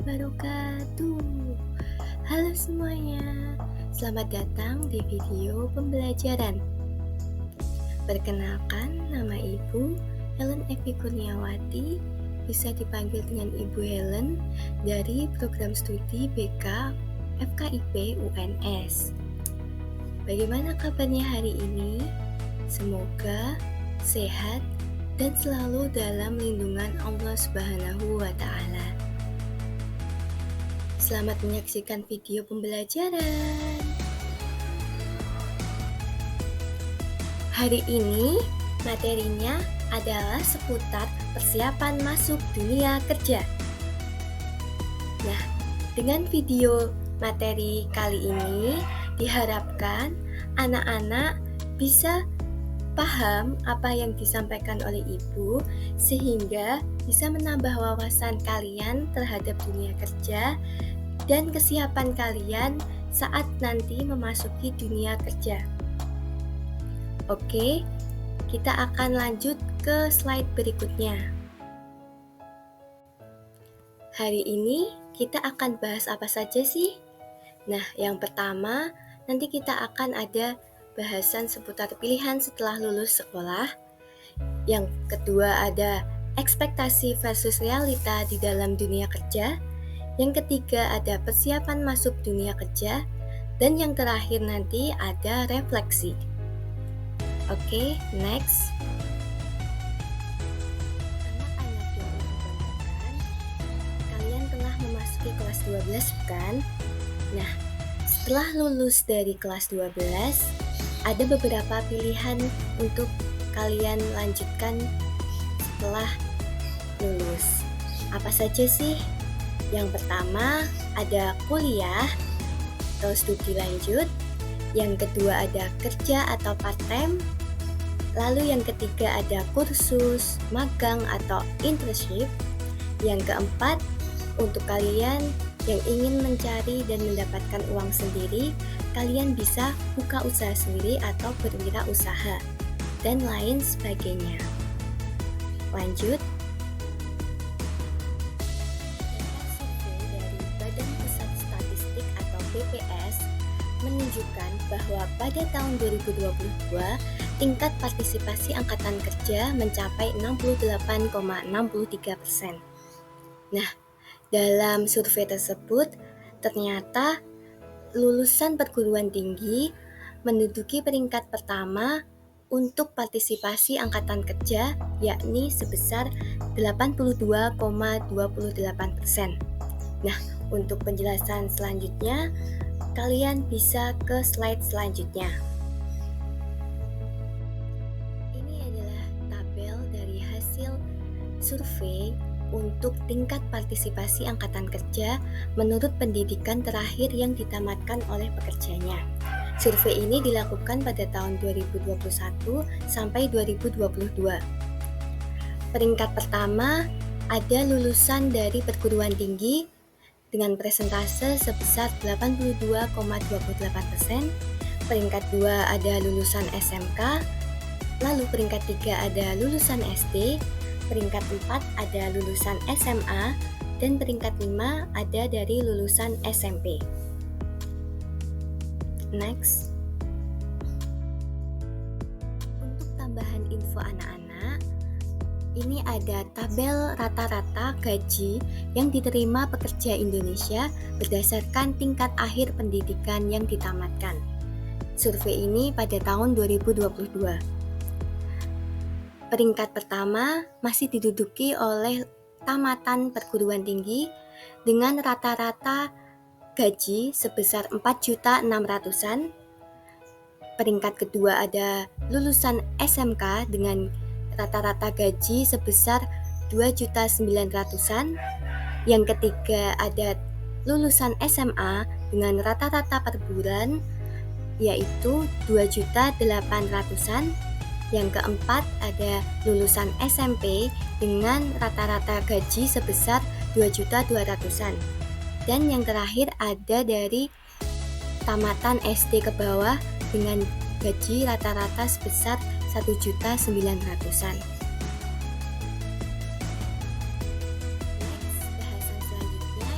wabarakatuh. Halo semuanya, selamat datang di video pembelajaran. Perkenalkan, nama Ibu Helen Evi Kurniawati, bisa dipanggil dengan Ibu Helen dari program studi BK FKIP UNS. Bagaimana kabarnya hari ini? Semoga sehat dan selalu dalam lindungan Allah Subhanahu wa Ta'ala. Selamat menyaksikan video pembelajaran. Hari ini materinya adalah seputar persiapan masuk dunia kerja. Nah, dengan video materi kali ini diharapkan anak-anak bisa paham apa yang disampaikan oleh Ibu sehingga bisa menambah wawasan kalian terhadap dunia kerja dan kesiapan kalian saat nanti memasuki dunia kerja. Oke, kita akan lanjut ke slide berikutnya. Hari ini kita akan bahas apa saja sih? Nah, yang pertama, nanti kita akan ada bahasan seputar pilihan setelah lulus sekolah. Yang kedua ada ekspektasi versus realita di dalam dunia kerja. Yang ketiga ada persiapan masuk dunia kerja. Dan yang terakhir nanti ada refleksi. Oke, next. Anak-anak yang dibanggakan, kalian telah memasuki kelas 12 bukan? Nah, setelah lulus dari kelas 12, ada beberapa pilihan untuk kalian lanjutkan setelah lulus. Apa saja sih? Yang pertama ada kuliah atau studi lanjut. Yang kedua ada kerja atau part-time. Lalu yang ketiga ada kursus, magang atau internship. Yang keempat, untuk kalian yang ingin mencari dan mendapatkan uang sendiri, kalian bisa buka usaha sendiri atau berwirausaha, dan lain sebagainya. Lanjut. Survei dari Badan Pusat Statistik atau BPS menunjukkan bahwa pada tahun 2022, tingkat partisipasi angkatan kerja mencapai 68,63%. Nah, dalam survei tersebut, ternyata lulusan perguruan tinggi menduduki peringkat pertama untuk partisipasi angkatan kerja, yakni sebesar 82,28%. Nah, untuk penjelasan selanjutnya, kalian bisa ke slide selanjutnya. Ini adalah tabel dari hasil survei untuk tingkat partisipasi angkatan kerja menurut pendidikan terakhir yang ditamatkan oleh pekerjanya. Survei ini dilakukan pada tahun 2021 sampai 2022. Peringkat pertama ada lulusan dari perguruan tinggi dengan persentase sebesar 82,28%. Peringkat 2 ada lulusan SMK. Lalu peringkat 3 ada lulusan SD. Peringkat 4 ada lulusan SMA, dan peringkat 5 ada dari lulusan SMP. Next. Untuk tambahan info anak-anak, ini ada tabel rata-rata gaji yang diterima pekerja Indonesia berdasarkan tingkat akhir pendidikan yang ditamatkan. Survei ini pada tahun 2022. Peringkat pertama masih diduduki oleh tamatan perguruan tinggi dengan rata-rata gaji sebesar 4.600.000-an. Peringkat kedua ada lulusan SMK dengan rata-rata gaji sebesar 2.900.000-an. Yang ketiga ada lulusan SMA dengan rata-rata per bulan yaitu 2.800.000-an. Yang keempat ada lulusan SMP dengan rata-rata gaji sebesar 2.200.000-an. Dan yang terakhir ada dari tamatan SD ke bawah dengan gaji rata-rata sebesar 1.900.000-an. Next, bahasan selanjutnya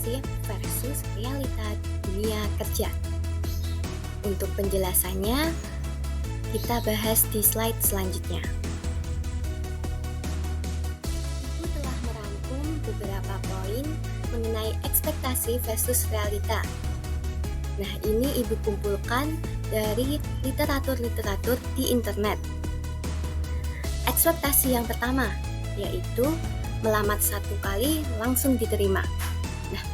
fiktif versus realita dunia kerja. Untuk penjelasannya, kita bahas di slide selanjutnya. Ibu telah merangkum beberapa poin mengenai ekspektasi versus realita. Nah, ini Ibu kumpulkan dari literatur-literatur di internet. Ekspektasi yang pertama, yaitu melamar 1 kali langsung diterima. Nah,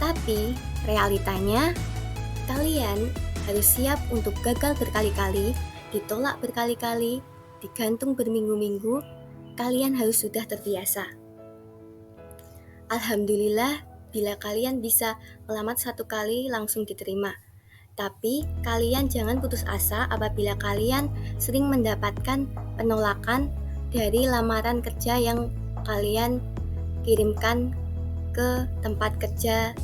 tapi realitanya kalian harus siap untuk gagal berkali-kali, ditolak berkali-kali, digantung berminggu-minggu. Kalian harus sudah terbiasa. Alhamdulillah bila kalian bisa melamar 1 kali langsung diterima. Tapi kalian jangan putus asa apabila kalian sering mendapatkan penolakan dari lamaran kerja yang kalian kirimkan ke tempat kerja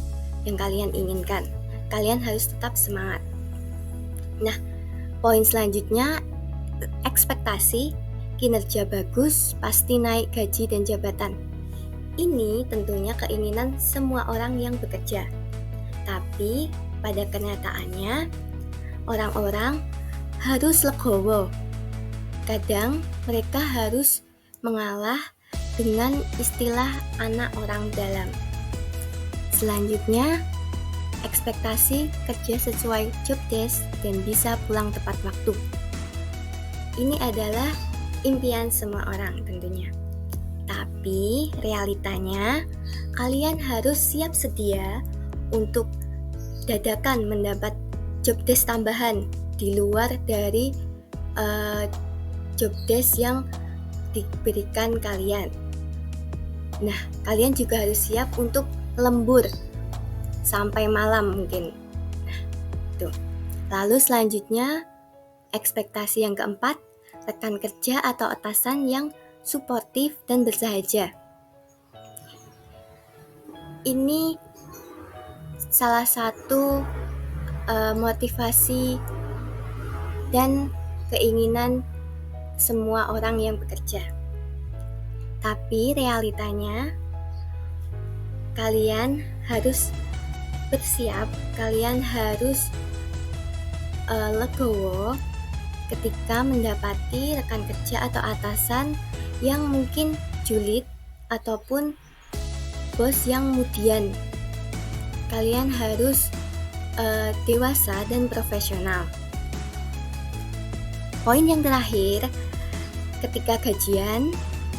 yang kalian inginkan. Kalian harus tetap semangat. Nah, poin selanjutnya, ekspektasi kinerja bagus pasti naik gaji dan jabatan. Ini tentunya keinginan semua orang yang bekerja. Tapi pada kenyataannya, orang-orang harus legowo. Kadang mereka harus mengalah dengan istilah anak orang dalam. Selanjutnya, ekspektasi kerja sesuai job desk dan bisa pulang tepat waktu. Ini adalah impian semua orang tentunya. Tapi realitanya, kalian harus siap sedia untuk dadakan mendapat job desk tambahan di luar dari job desk yang diberikan kalian. Nah, kalian juga harus siap untuk lembur sampai malam mungkin. Nah, itu. Lalu selanjutnya, ekspektasi yang keempat, rekan kerja atau atasan yang suportif dan bersahaja. Ini salah satu motivasi dan keinginan semua orang yang bekerja. Tapi realitanya kalian harus bersiap, kalian harus legowo ketika mendapati rekan kerja atau atasan yang mungkin julid ataupun bos yang mudian. Kalian harus dewasa dan profesional. Poin yang terakhir, ketika gajian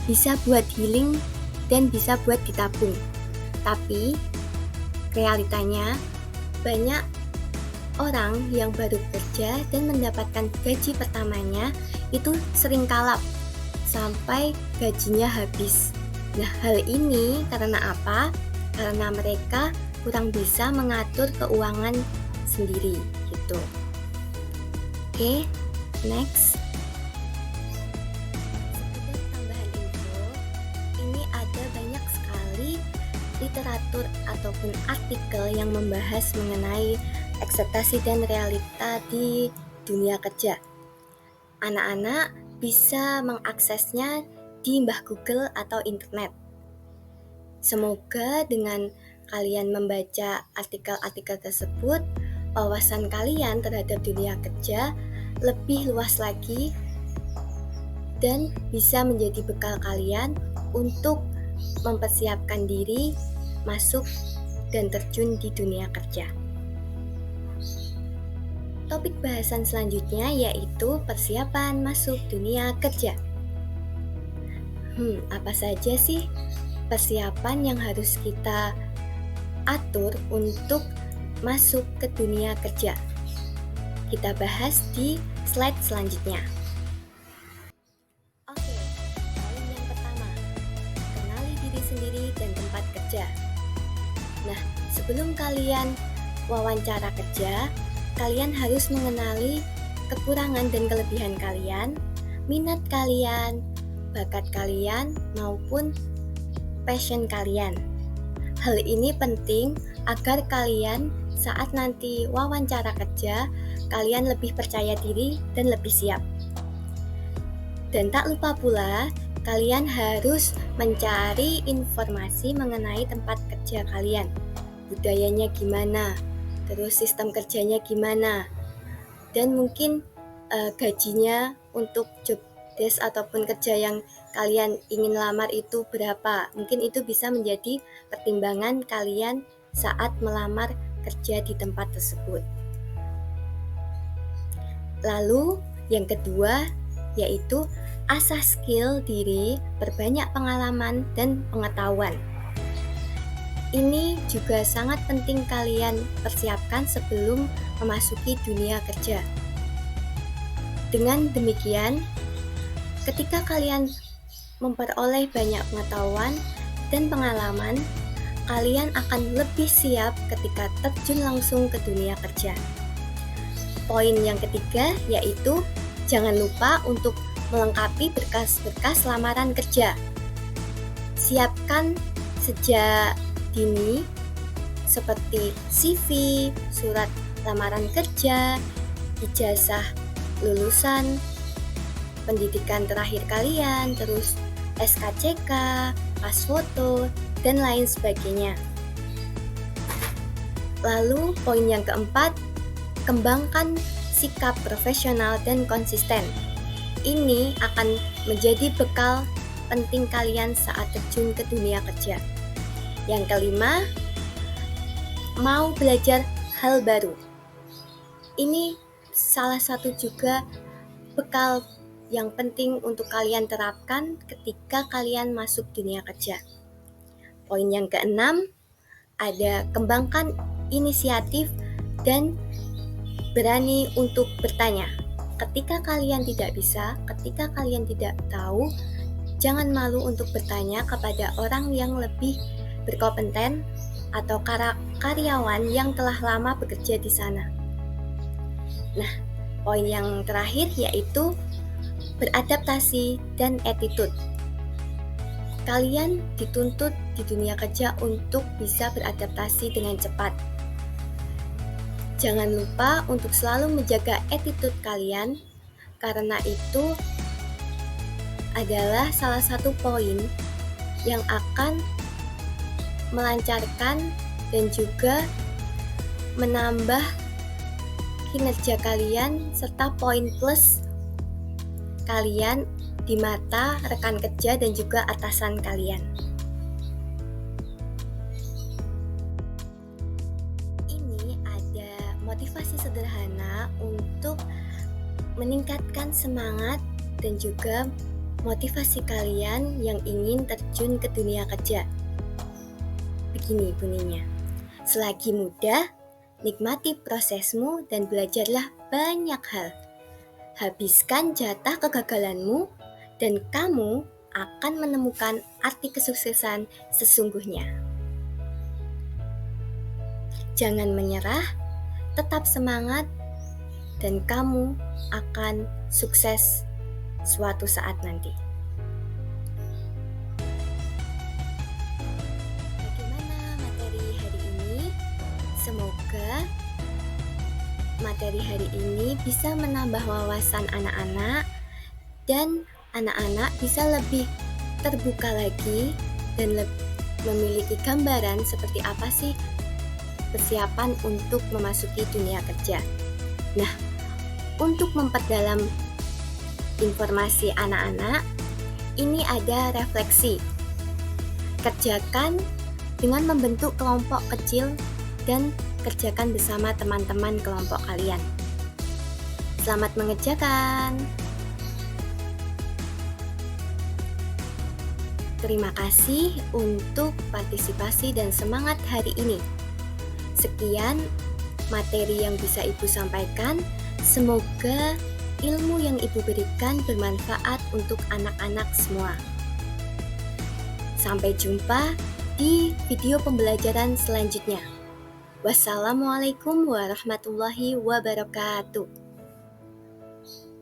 bisa buat healing dan bisa buat ditabung. Tapi realitanya banyak orang yang baru kerja dan mendapatkan gaji pertamanya itu sering kalap sampai gajinya habis. Nah, hal ini karena apa? Karena mereka kurang bisa mengatur keuangan sendiri gitu. Oke, next. Sekedar tambahan info, ini ada banyak sekali literatur ataupun artikel yang membahas mengenai ekspektasi dan realita di dunia kerja. Anak-anak bisa mengaksesnya di Mbah Google atau internet. Semoga dengan kalian membaca artikel-artikel tersebut, wawasan kalian terhadap dunia kerja lebih luas lagi dan bisa menjadi bekal kalian untuk mempersiapkan diri masuk dan terjun di dunia kerja. Topik bahasan selanjutnya yaitu persiapan masuk dunia kerja. Apa saja sih persiapan yang harus kita atur untuk masuk ke dunia kerja? Kita bahas di slide selanjutnya. Oke, poin yang pertama, kenali diri sendiri dan tempat kerja. Nah, sebelum kalian wawancara kerja, kalian harus mengenali kekurangan dan kelebihan kalian, minat kalian, bakat kalian, maupun passion kalian. Hal ini penting agar kalian saat nanti wawancara kerja, kalian lebih percaya diri dan lebih siap. Dan tak lupa pula, kalian harus mencari informasi mengenai tempat kerja kalian. budayanya gimana, terus sistem kerjanya gimana, dan mungkin gajinya untuk job desk ataupun kerja yang kalian ingin lamar itu berapa. Mungkin itu bisa menjadi pertimbangan kalian saat melamar kerja di tempat tersebut. Lalu yang kedua yaitu asah skill diri, perbanyak pengalaman dan pengetahuan. Ini juga sangat penting kalian persiapkan sebelum memasuki dunia kerja. Dengan demikian, ketika kalian memperoleh banyak pengetahuan dan pengalaman, kalian akan lebih siap ketika terjun langsung ke dunia kerja. Poin yang ketiga yaitu jangan lupa untuk melengkapi berkas-berkas lamaran kerja. Siapkan sejak dini seperti CV, surat lamaran kerja, ijazah lulusan, pendidikan terakhir kalian, terus SKCK, pas foto, dan lain sebagainya. Lalu poin yang keempat, kembangkan sikap profesional dan konsisten. Ini akan menjadi bekal penting kalian saat terjun ke dunia kerja. Yang kelima, mau belajar hal baru. Ini salah satu juga bekal yang penting untuk kalian terapkan ketika kalian masuk dunia kerja. Poin yang keenam, ada kembangkan inisiatif dan berani untuk bertanya. Ketika kalian tidak bisa, ketika kalian tidak tahu, jangan malu untuk bertanya kepada orang yang lebih berkompeten atau karyawan yang telah lama bekerja di sana. Nah, poin yang terakhir yaitu beradaptasi dan attitude. Kalian dituntut di dunia kerja untuk bisa beradaptasi dengan cepat. Jangan lupa untuk selalu menjaga attitude kalian, karena itu adalah salah satu poin yang akan melancarkan dan juga menambah kinerja kalian serta poin plus kalian di mata rekan kerja dan juga atasan kalian. Ini ada motivasi sederhana untuk meningkatkan semangat dan juga motivasi kalian yang ingin terjun ke dunia kerja. Begini bunyinya, selagi muda, nikmati prosesmu dan belajarlah banyak hal. Habiskan jatah kegagalanmu dan kamu akan menemukan arti kesuksesan sesungguhnya. Jangan menyerah, tetap semangat, dan kamu akan sukses suatu saat nanti. Semoga materi hari ini bisa menambah wawasan anak-anak dan anak-anak bisa lebih terbuka lagi dan memiliki gambaran seperti apa sih persiapan untuk memasuki dunia kerja. Nah, untuk memperdalam informasi anak-anak, ini ada refleksi. Kerjakan dengan membentuk kelompok kecil dan kerjakan bersama teman-teman kelompok kalian. Selamat mengerjakan. Terima kasih untuk partisipasi dan semangat hari ini. Sekian materi yang bisa Ibu sampaikan. Semoga ilmu yang Ibu berikan bermanfaat untuk anak-anak semua. Sampai jumpa di video pembelajaran selanjutnya. Wassalamualaikum warahmatullahi wabarakatuh.